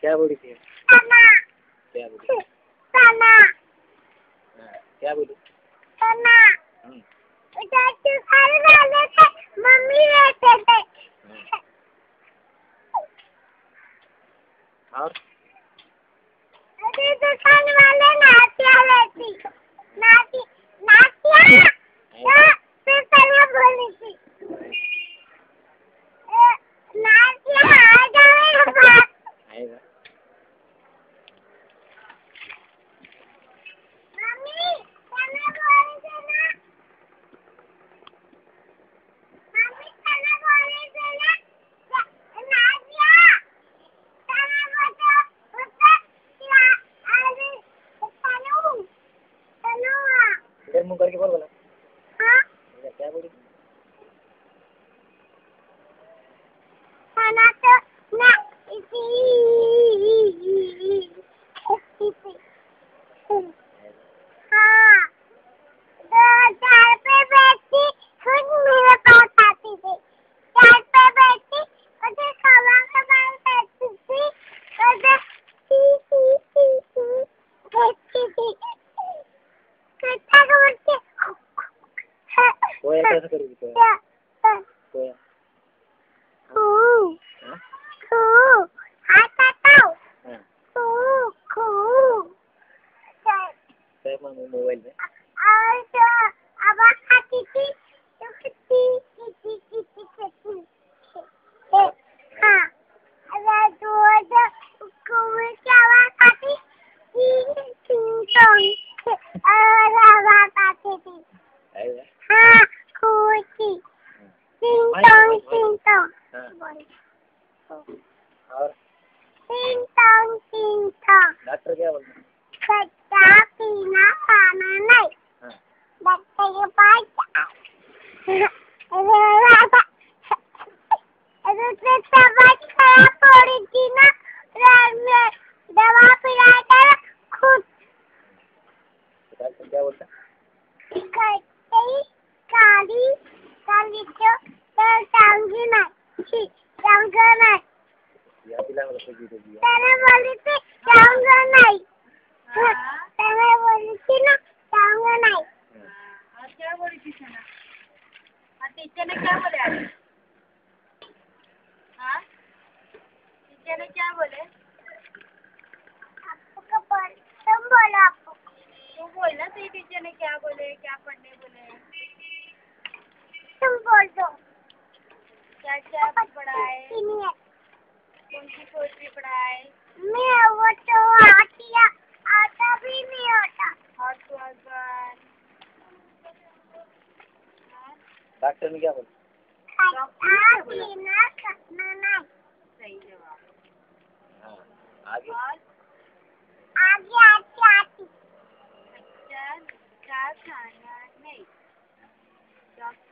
क्या बोली थी? तना। क्या बोली? तना। हाँ, क्या बोली? तना। उधर दुकान वाले थे, मम्मी रहते थे। और? उधर दुकान वाले नाचिया रहती। नाचिया। फिर तना बोली थी। नाचिया आ जाएगा। आएगा। मम्मी, तना बोली थी ना। मम्मी, तना बोली थी ना। नाचिया। तना बोलो, उधर अरे तनु, तनुआ। इधर मुंह करके बोल बोला। हाँ? क्या बोली? तना तो ना इसी हाँ, चार पे बैठती, खुद मेरे पास आती थी। चार पे बैठती, उधर कमरा के पास बैठती थी, उधर बैठती थी। कितना बोलती? कोया कैसे करोगी कोया? कोया? हाँ? हाँ। सेफ मोबाइल में। आएगा। हाँ, खुशी। टिंग टोंग। और? टिंग टोंग। डॉक्टर क्या बोलते हैं? कच्चा पीना खाना नहीं। हाँ। डॉक्टर के पास खराब पड़ी थी ना, दवा पिलाया था खुद। डॉक्टर क्या बोलता है? काली टांगी नहीं। या पिला वाला कोई चीज़ होगी। तने बोली थी टांगा नहीं। तने बोली थी ना टांगा नहीं। और क्या बोली थी सना? और टीचर ने क्या बोले आज? हाँ? टीचर ने क्या बोले? आपको बोल, तुम बोलो आपको। तुम बोल ना, तो टीचर ने क्या बोले, क्या पढ़ने बोले? तुम बोल दो। क्या क्या पढ़ाए? सीनियर। कौन सी पोएट्री पढ़ाए? मैं वो तो आता भी नहीं होता। और तो अगर डॉक्टर ने क्या बोला? खट्टा पीना खाना नहीं। सही जवाब। हाँ। आगे? और आगे आती। अच्छा, क्या खाना नहीं। डॉक्टर